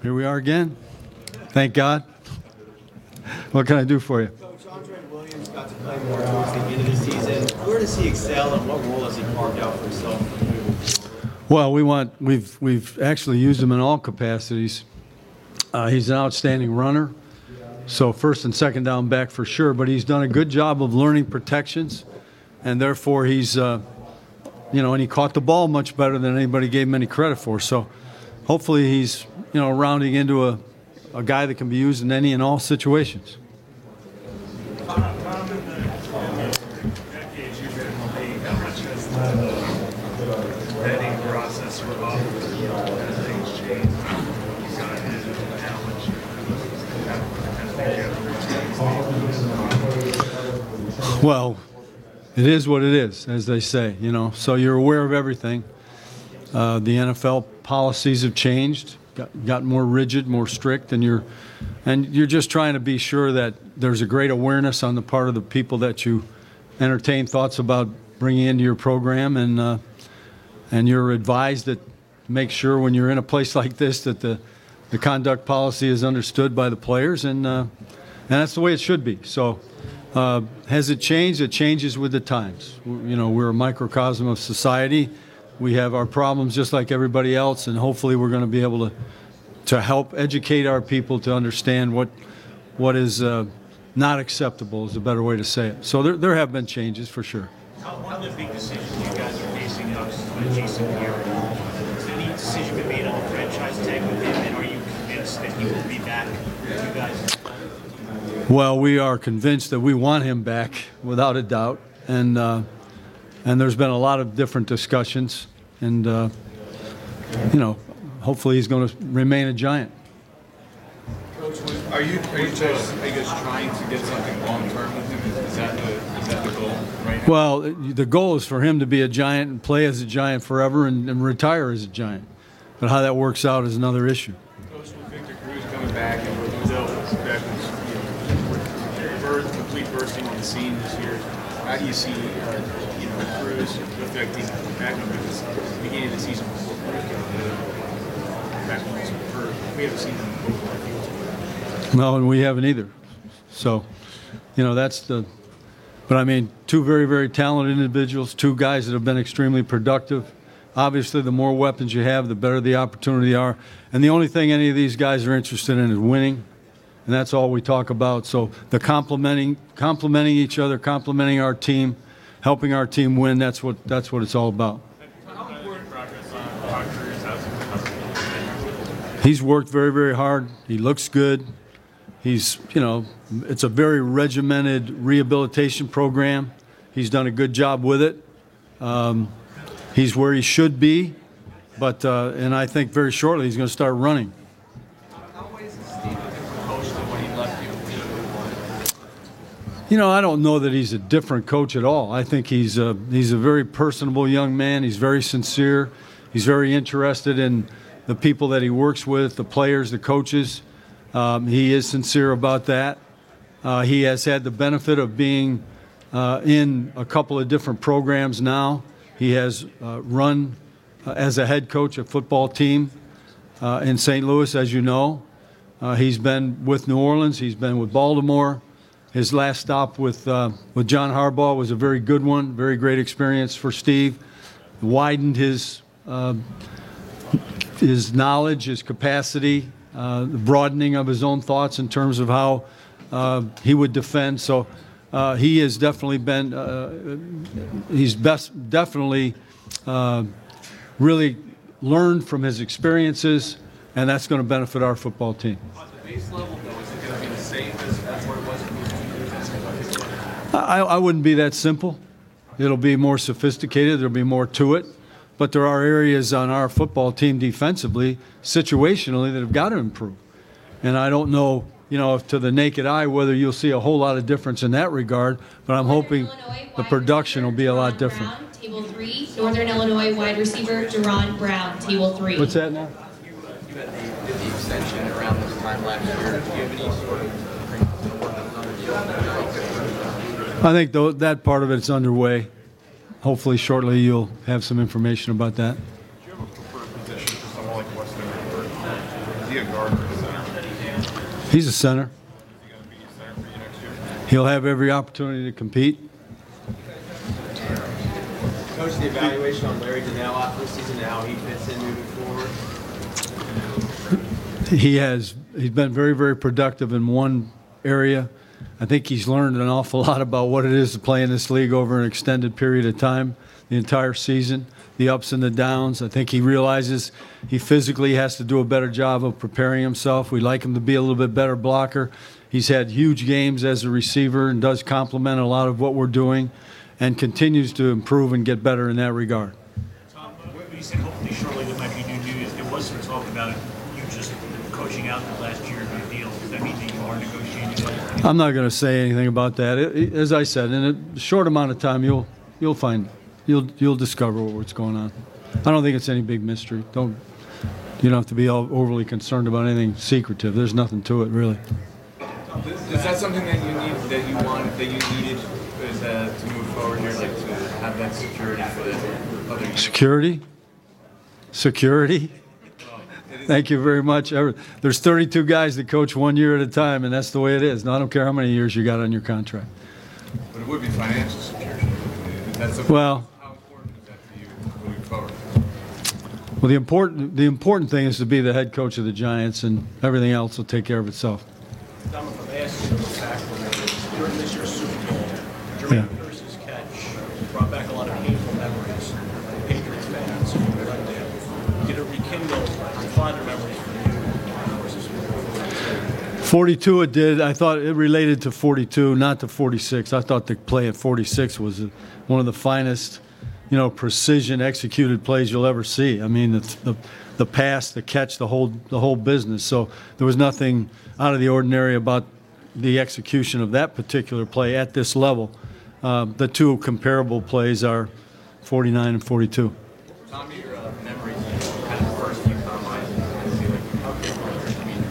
Here we are again. Thank God. What can I do for you? Coach, Andre Williams got to play more towards the end of the season. Where does he excel, and what role has he carved out for himself? Well, we've actually used him in all capacities. He's an outstanding runner, so first and second down back for sure. But he's done a good job of learning protections, and therefore he's, and he caught the ball much better than anybody gave him any credit for. So hopefully he's, rounding into a guy that can be used in any and all situations. Well, it is what it is, as they say, So you're aware of everything. The NFL policies have changed, got more rigid, more strict, and you're just trying to be sure that there's a great awareness on the part of the people that you entertain thoughts about bringing into your program, and you're advised that make sure when you're in a place like this that the conduct policy is understood by the players, and that's the way it should be. So has it changed? It changes with the times. We're a microcosm of society. We have our problems just like everybody else, and hopefully we're going to be able to help educate our people to understand what is not acceptable is a better way to say it. So there have been changes for sure. One of the big decisions you guys are facing up with Jason here. Has any decision been made on the franchise tag with him, and are you convinced that he will be back with you guys? Well, we are convinced that we want him back, without a doubt, and there's been a lot of different discussions, and hopefully he's going to remain a Giant. Coach, are you guys trying to get something long term with him? Is that the goal right now? Well, the goal is for him to be a Giant and play as a Giant forever and retire as a Giant. But how that works out is another issue. Coach, with Victor Cruz coming back and with Odell complete bursting on the scene this year, how do you see Cruz affecting backup at the beginning of the season before Cruz back we haven't seen him before. No, and we haven't either. So, that's but I mean, two very, very talented individuals, two guys that have been extremely productive. Obviously, the more weapons you have, the better the opportunity are. And the only thing any of these guys are interested in is winning. And that's all we talk about. So the complimenting each other, complimenting our team, helping our team win, that's what it's all about. He's worked very, very hard. He looks good. He's, it's a very regimented rehabilitation program. He's done a good job with it. He's where he should be, but and I think very shortly he's going to start running. I don't know that he's a different coach at all. I think he's a very personable young man. He's very sincere. He's very interested in the people that he works with, the players, the coaches. He is sincere about that. He has had the benefit of being in a couple of different programs now. He has run as a head coach a football team in St. Louis, as you know. He's been with New Orleans. He's been with Baltimore. His last stop with John Harbaugh was a very good one, very great experience for Steve. Widened his knowledge, his capacity, the broadening of his own thoughts in terms of how he would defend. So he has definitely been, definitely really learned from his experiences, and that's going to benefit our football team. On the base level, though, is it going to be the same as what it was? I wouldn't be that simple. It'll be more sophisticated. There'll be more to it. But there are areas on our football team defensively, situationally, that have got to improve. And I don't know, if to the naked eye whether you'll see a whole lot of difference in that regard, but I'm hoping the production will be a lot different. Table 3, Northern Illinois wide receiver, Deron Brown, table 3. What's that now? You had the extension around this time last year. Do you have any sort of work that was under the I think that part of it's underway. Hopefully shortly you'll have some information about that. Do you have a preferred position for someone like Weston? he a guard or a center? He's a center. Is he going to be a center for you next year? He'll have every opportunity to compete. Coach, the evaluation on Larry Donnell after the season and how he fits in moving forward? He's been very, very productive in one area. I think he's learned an awful lot about what it is to play in this league over an extended period of time, the entire season, the ups and the downs. I think he realizes he physically has to do a better job of preparing himself. We'd like him to be a little bit better blocker. He's had huge games as a receiver and does complement a lot of what we're doing and continues to improve and get better in that regard. Tom, when you said hopefully shortly there might be new news, there was some talk about you just coaching out the last year of your deal. Does that mean that you are negotiating that? I'm not going to say anything about that. As I said, in a short amount of time, you'll discover what's going on. I don't think it's any big mystery. You don't have to be overly concerned about anything secretive. There's nothing to it, really. Is that something that you need, that you needed to move forward here, like to have that security for the other years? Security? Thank you very much. There's 32 guys that coach 1 year at a time, and that's the way it is. Now, I don't care how many years you got on your contract. But it would be financial security. Well, how important is that to you moving forward? well, the important thing is to be the head coach of the Giants, and everything else will take care of itself. Tom, if I may ask you to look back during this year's Super Bowl, Jermaine Kearse's catch brought back a lot of painful memories. Patriots fans who were right there. Did it rekindle fonder memories for you versus Super Bowl 42 it did. I thought it related to 42, not to 46. I thought the play at 46 was one of the finest, precision executed plays you'll ever see. I mean, the pass, the catch, the whole business. So there was nothing out of the ordinary about the execution of that particular play at this level. The two comparable plays are 49 and 42. Tom, your memories, kind of the first few combines,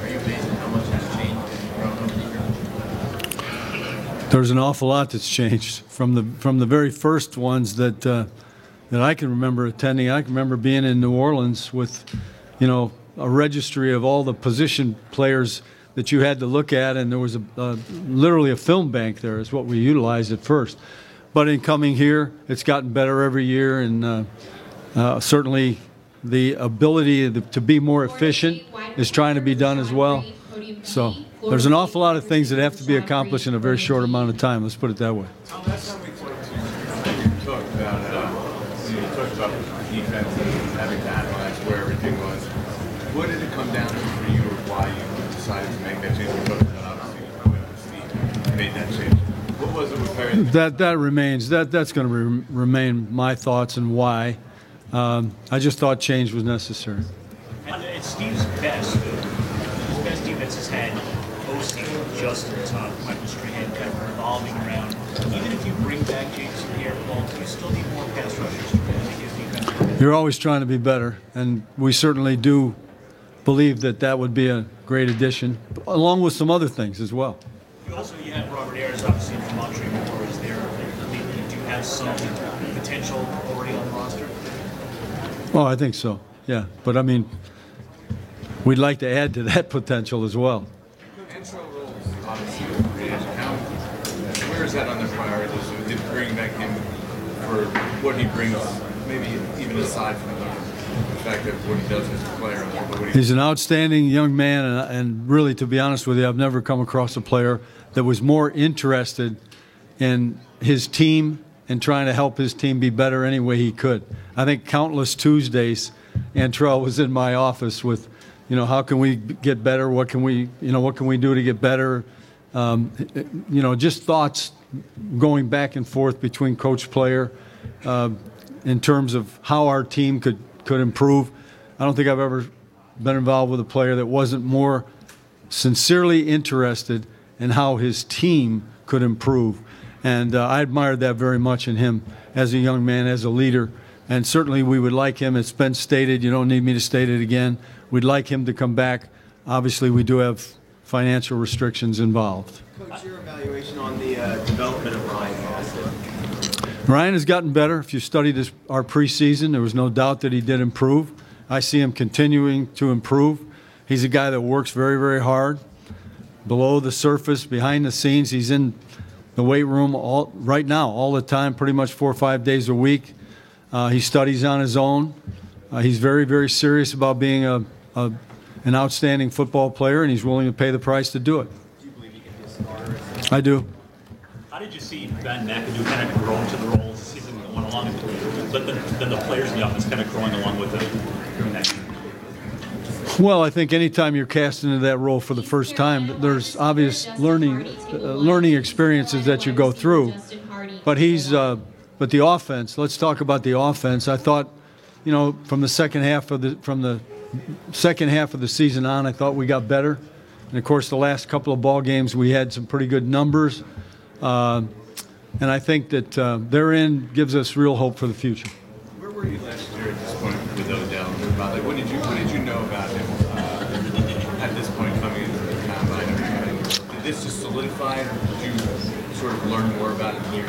are you amazed at how much has changed and grown over the years? There's an awful lot that's changed from the very first ones that I can remember attending. I can remember being in New Orleans with, a registry of all the position players that you had to look at, and there was literally a film bank there is what we utilized at first. But in coming here, it's gotten better every year, and certainly the ability to be more efficient is trying to be done as well. So there's an awful lot of things that have to be accomplished in a very short amount of time. Let's put it that way. Last time we talked about defense and having to analyze where everything was. What did it come down to for you, or why you decided to make that change? We talked about obviously Steve made that change. What was it with Perry? That remains. That's going to remain my thoughts and why. I just thought change was necessary. And it's Steve's best. His best defense has had mostly just in top. Michael Strahan kind of revolving around. Even if you bring back Jason Pierre-Paul, you still need more pass rushers to really make his defense. You're always trying to be better, and we certainly do believe that would be a great addition, along with some other things as well. You have Robert Ayers, obviously, from Montreal. Is there, do you have some potential already on the roster? Well, I think so, yeah. But, I mean, we'd like to add to that potential as well. Intro roles, obviously, where is that on the priority list? Did bring back him for what he brings, maybe even aside from the fact that what he does as a player? He's an outstanding young man, and really, to be honest with you, I've never come across a player that was more interested in his team and trying to help his team be better any way he could. I think countless Tuesdays, Antrell was in my office with, how can we get better? What can we do to get better? Just thoughts going back and forth between coach-player in terms of how our team could improve. I don't think I've ever been involved with a player that wasn't more sincerely interested in how his team could improve. And I admired that very much in him as a young man, as a leader. And certainly we would like him. It's been stated. You don't need me to state it again. We'd like him to come back. Obviously, we do have financial restrictions involved. Coach, your evaluation on the development of Ryan Hassett. Ryan has gotten better. If you studied our preseason, there was no doubt that he did improve. I see him continuing to improve. He's a guy that works very, very hard. Below the surface, behind the scenes, he's in the weight room right now, all the time, pretty much 4 or 5 days a week. He studies on his own. He's very, very serious about being an outstanding football player, and he's willing to pay the price to do it. Do you believe he can be a starter? I do. How did you see Ben McAdoo kind of grow into the role as the season went along, but then the players in the offense kind of growing along with it? Well, I think anytime you're cast into that role for the first time, there's obvious learning experiences that you go through. But but the offense. Let's talk about the offense. I thought, from the second half of the season on, I thought we got better. And of course, the last couple of ball games, we had some pretty good numbers. And I think that their end gives us real hope for the future. Where were you last year at this point with Odell? What did you know about him at this point coming into the combine? Did this just solidify it, or did you sort of learn more about him here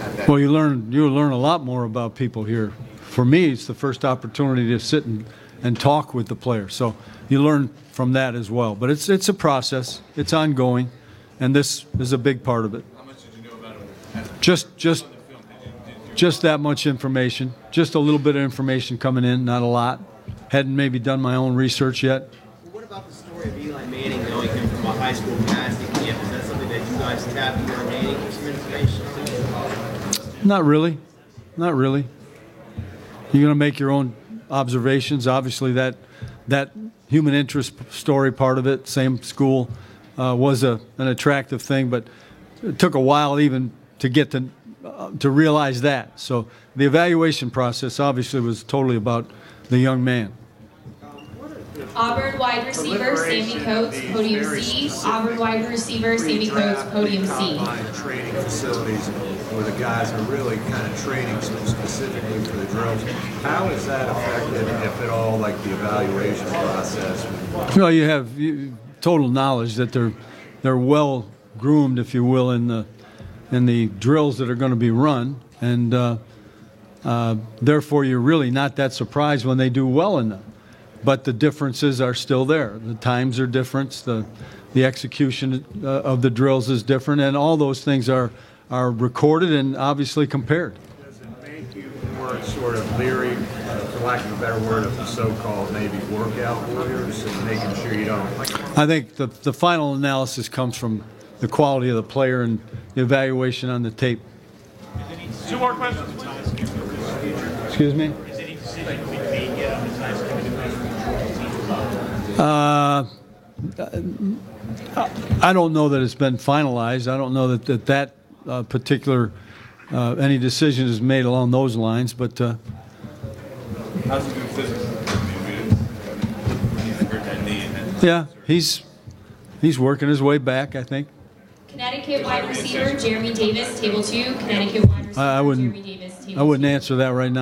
at that? Well, you learn a lot more about people here. For me, it's the first opportunity to sit and talk with the player. So you learn from that as well. But it's a process. It's ongoing, and this is a big part of it. How much did you know about him? Just that much information. Just a little bit of information coming in, not a lot. Hadn't maybe done my own research yet. Well, what about the story of Eli Manning knowing him from a high school passing camp? Is that something that you guys tapped into Manning for some information? Not really. Not really. You're going to make your own observations. Obviously, that human interest story part of it, same school, was an attractive thing, but it took a while even to get to realize that. So the evaluation process obviously was totally about the young man. Auburn wide receiver Sammy Coates, podium C. Auburn wide receiver Sammy Coates, podium C. Training facilities where the guys are really kind of training specifically for the drills. How is that affected, if at all, like the evaluation process? Well, you have total knowledge that they're well groomed, if you will, in the drills that are going to be run, and therefore you're really not that surprised when they do well in them. But the differences are still there. The times are different. The execution of the drills is different, and all those things are recorded and obviously compared. Does it make you more sort of leery, for lack of a better word, of the so-called maybe workout warriors, and making sure you don't? I think the final analysis comes from the quality of the player and the evaluation on the tape. Two more questions, please. Excuse me? Is any decision being made yet on the times coming to I don't know that it's been finalized. I don't know that particular any decision is made along those lines. But How's he doing physically? He's hurt that knee. Yeah, he's working his way back, I think. Connecticut wide receiver Jeremy Davis, table 2. Connecticut wide receiver Jeremy Davis, table 2. I wouldn't answer that right now.